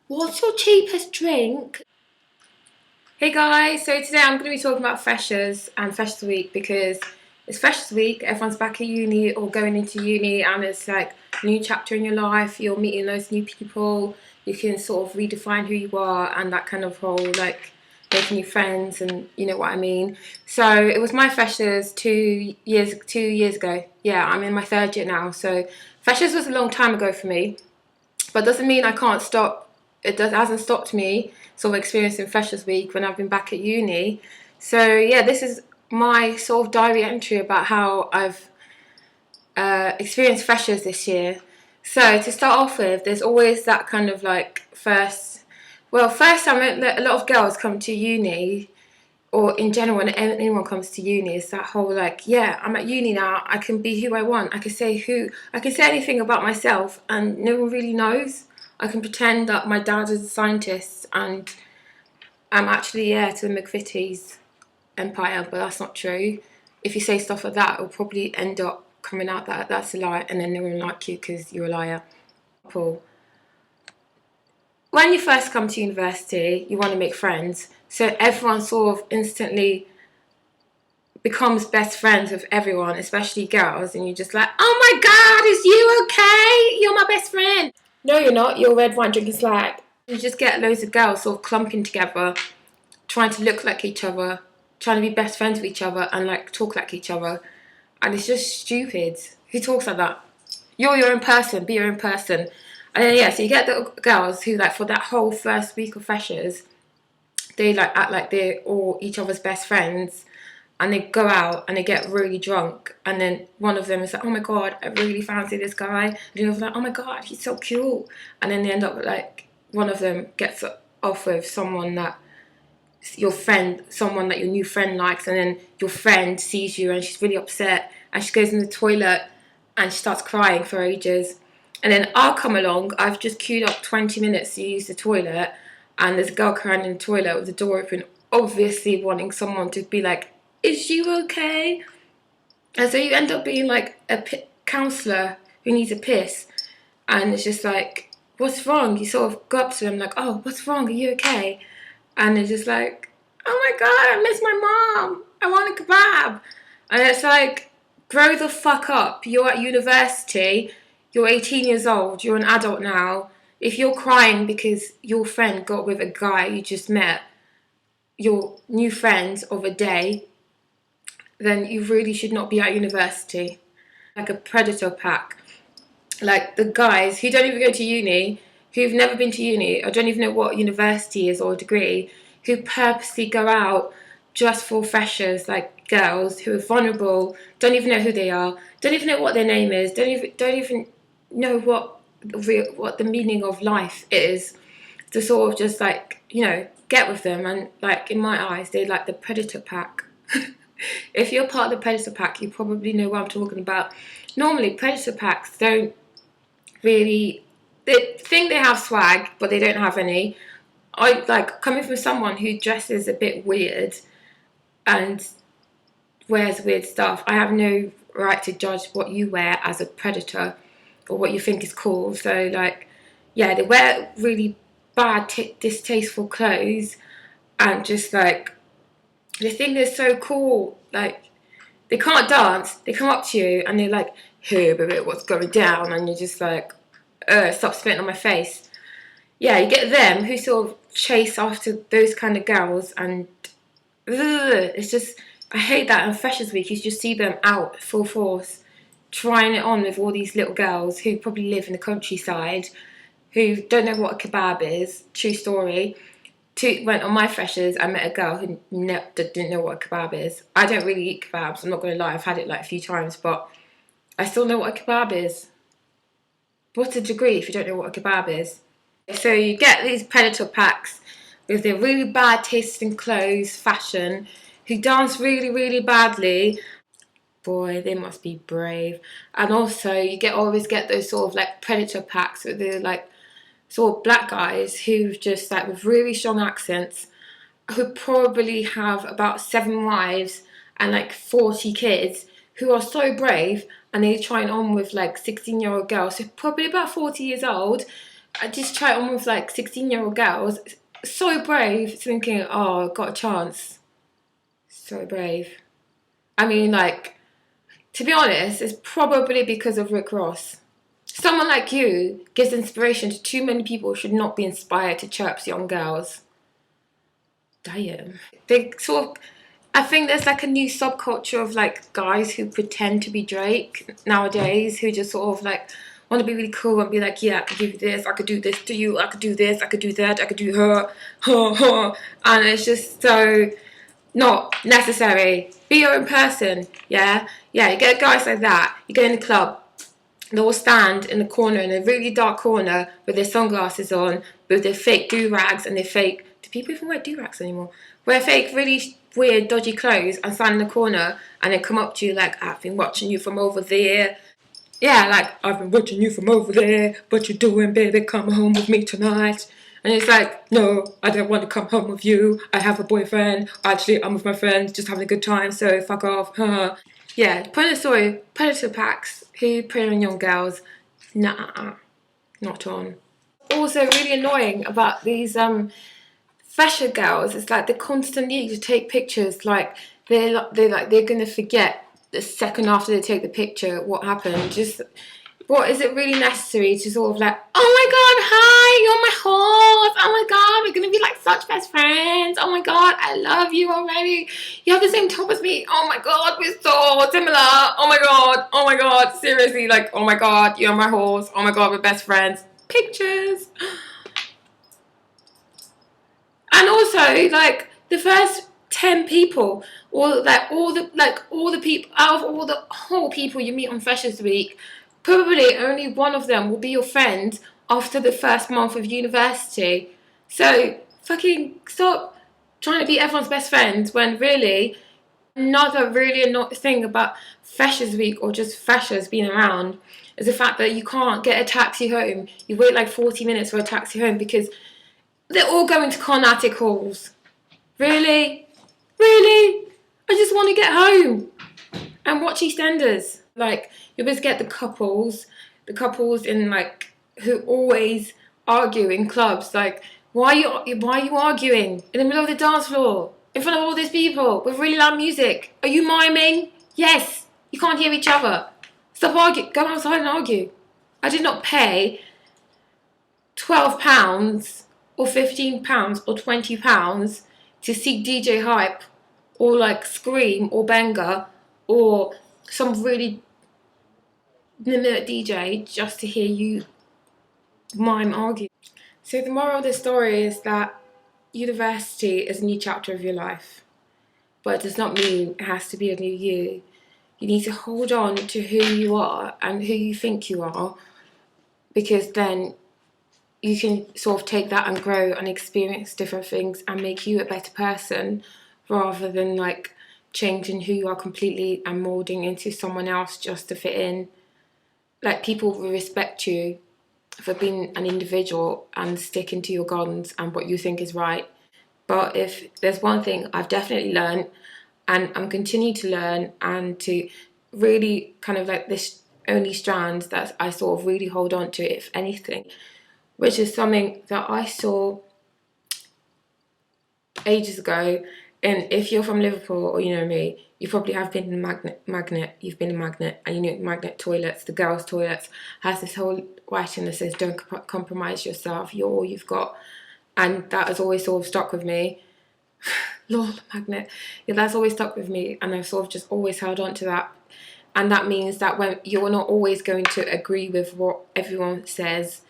What's your cheapest drink? Hey guys, so today I'm going to be talking about freshers and freshers week because it's freshers week, everyone's back at uni or going into uni, and it's like a new chapter in your life, you're meeting loads of new people, you can sort of redefine who you are and that kind of whole like making new friends, and you know what I mean. So it was my freshers 2 years ago. Yeah, I'm in my third year now, so freshers was a long time ago for me, but doesn't mean I can't stop. Hasn't stopped me sort of experiencing Freshers Week when I've been back at uni. So yeah, this is my sort of diary entry about how I've experienced Freshers this year. So to start off with, there's always that kind of like first time a lot of girls come to uni, or in general when anyone comes to uni, is that whole like, yeah, I'm at uni now, I can be who I want, I can say anything about myself and no one really knows. I can pretend that my dad is a scientist and I'm actually heir to the McVitie's empire, but that's not true. If you say stuff like that, it'll probably end up coming out that that's a lie, and then no one will like you because you're a liar. Paul, when you first come to university, you want to make friends, so everyone sort of instantly becomes best friends with everyone, especially girls, and you're just like, oh my god, is you okay? You're my best friend. No, you're not. You're red wine drinking slag. You just get loads of girls sort of clumping together, trying to look like each other, trying to be best friends with each other, and like talk like each other, and it's just stupid. Who talks like that? You're your own person. Be your own person. And then yeah, so you get the girls who like for that whole first week of freshers, they like act like they're all each other's best friends, and they go out and they get really drunk, and then one of them is like, oh my god, I really fancy this guy, and the other's like, oh my god, he's so cute, and then they end up like one of them gets off with someone that someone that your new friend likes, and then your friend sees you and she's really upset and she goes in the toilet and she starts crying for ages, and then I'll come along, I've just queued up 20 minutes to use the toilet, and there's a girl crying in the toilet with the door open, obviously wanting someone to be like, is you okay? And so you end up being like a counsellor who needs a piss, and it's just like, what's wrong? You sort of go up to them like, oh, what's wrong? Are you okay? And they're just like, oh my god, I miss my mom. I want a kebab. And it's like, grow the fuck up. You're at university. You're 18 years old. You're an adult now. If you're crying because your friend got with a guy you just met, your new friend of a day, then you really should not be at university. Like a predator pack. Like the guys who don't even go to uni, who've never been to uni, or don't even know what university is or a degree, who purposely go out just for freshers, like girls who are vulnerable, don't even know who they are, don't even know what their name is, don't even know what the meaning of life is, to sort of just like, get with them. And like in my eyes, they're like the predator pack. If you're part of the predator pack, you probably know what I'm talking about. Normally, predator packs don't really, they think they have swag, but they don't have any. I like coming from someone who dresses a bit weird and wears weird stuff. I have no right to judge what you wear as a predator or what you think is cool. So like, yeah, they wear really bad, distasteful clothes, and just like they think they're so cool. Like they can't dance. They come up to you and they're like, "Hey, baby, what's going down?" And you're just like, stop spitting on my face. Yeah, you get them who sort of chase after those kind of girls, and it's just, I hate that. On Freshers Week, you just see them out full force, trying it on with all these little girls who probably live in the countryside, who don't know what a kebab is. True story. Went on my freshers, I met a girl who didn't know what a kebab is. I don't really eat kebabs, I'm not going to lie, I've had it like a few times, but I still know what a kebab is. What's a degree if you don't know what a kebab is? So you get these predator packs with their really bad taste in clothes, fashion, who dance really, really badly. Boy, they must be brave. And also you always get those sort of like predator packs with the like sort of black guys who just like with really strong accents, who probably have about 7 wives and like 40 kids, who are so brave, and they try on with like 16-year-old girls, so probably about 40 years old, I just try it on with like 16-year-old girls. So brave, thinking, oh, got a chance. So brave. I mean, like, to be honest, it's probably because of Rick Ross. Someone like you gives inspiration to too many people who should not be inspired to chirp young girls. Damn. They sort of, I think there's like a new subculture of like guys who pretend to be Drake nowadays, who just sort of like want to be really cool and be like, yeah, I could give you this, I could do this to you, I could do this, I could do that, I could do her, and it's just so not necessary. Be your own person, yeah? Yeah, you get guys like that, you go in the club, they'll stand in the corner, in a really dark corner, with their sunglasses on, with their fake do-rags and their fake... Do people even wear do-rags anymore? Wear fake, really weird, dodgy clothes and stand in the corner and then come up to you like, I've been watching you from over there. Yeah, like, I've been watching you from over there. What you doing, baby? Come home with me tonight. And it's like, no, I don't want to come home with you. I have a boyfriend. Actually, I'm with my friends, just having a good time, so fuck off. Yeah, predator packs who prey on young girls. Nah, not on. Also really annoying about these fashion girls, it's like the constant need to take pictures, like they're gonna forget the second after they take the picture what happened. Just, what is it really necessary to sort of like, oh my god, hi, you're my horse, oh my god, we're gonna be like such best friends, oh my god, I love you already, you have the same top as me, oh my god, we're so similar, oh my god, seriously, like, oh my god, you're my horse, oh my god, we're best friends. Pictures. And also, like, the first 10 people, or like all the people, out of all the whole people you meet on Freshers Week, probably only one of them will be your friend after the first month of university. So fucking stop trying to be everyone's best friend when really another really annoying thing about Freshers Week or just freshers being around is the fact that you can't get a taxi home. You wait like 40 minutes for a taxi home because they're all going to Carnatic halls. Really? Really? I just want to get home and watch EastEnders. Like, you always get the couples in like, who always argue in clubs. Like, why are you arguing in the middle of the dance floor in front of all these people with really loud music? Are you miming? Yes. You can't hear each other. Stop arguing. Go outside and argue. I did not pay £12 or £15 or £20 to see DJ Hype or like Scream or Benga or some really limit DJ just to hear you mime argue. So the moral of the story is that university is a new chapter of your life, but it does not mean it has to be a new you. You need to hold on to who you are and who you think you are, because then you can sort of take that and grow and experience different things and make you a better person, rather than like changing who you are completely and molding into someone else just to fit in. Like, people will respect you for being an individual and sticking to your guns and what you think is right. But if there's one thing I've definitely learned, and I'm continuing to learn, and to really kind of like this only strand that I sort of really hold on to, if anything, which is something that I saw ages ago. And if you're from Liverpool or you know me, you probably have been in Magnet. You've been in Magnet, and you know Magnet toilets, the girls' toilets, has this whole writing that says, "Don't compromise yourself. You're all you've got," and that has always sort of stuck with me. Lol, Magnet. Yeah, that's always stuck with me, and I've sort of just always held on to that. And that means that when you're not always going to agree with what everyone says,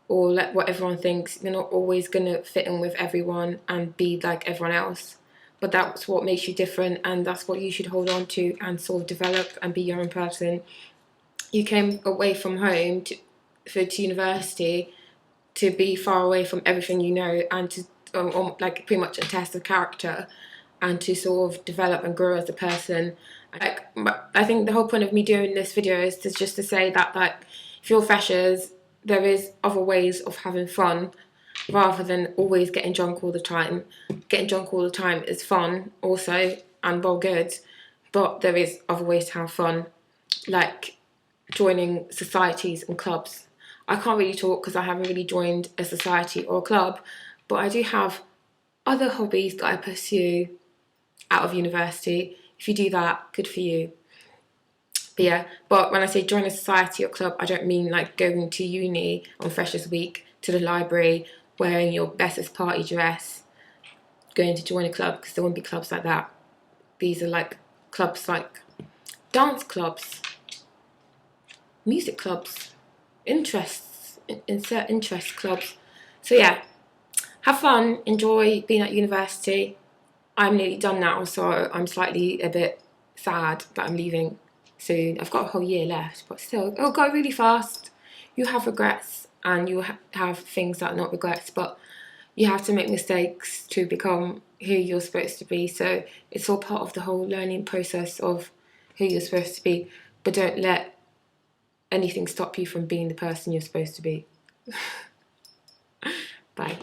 or like what everyone thinks, you're not always going to fit in with everyone and be like everyone else. But that's what makes you different, and that's what you should hold on to and sort of develop and be your own person. You came away from home to university to be far away from everything you know, and to like pretty much a test of character, and to sort of develop and grow as a person. Like, I think the whole point of me doing this video is just to say that, like, if you're freshers, there is other ways of having fun rather than always getting drunk all the time. Getting drunk all the time is fun also and well good, but there is other ways to have fun, like joining societies and clubs. I can't really talk because I haven't really joined a society or a club, but I do have other hobbies that I pursue out of university. If you do that, good for you. But yeah, but when I say join a society or club, I don't mean like going to uni on Freshers Week to the library, wearing your bestest party dress, going to join a club, because there won't be clubs like that. These are like clubs like dance clubs, music clubs, insert interest clubs. So yeah, have fun, enjoy being at university. I'm nearly done now, so I'm slightly a bit sad that I'm leaving soon. I've got a whole year left, but still, it'll go really fast. You have regrets and you have things that are not regrets, but you have to make mistakes to become who you're supposed to be. So it's all part of the whole learning process of who you're supposed to be, but don't let anything stop you from being the person you're supposed to be. Bye.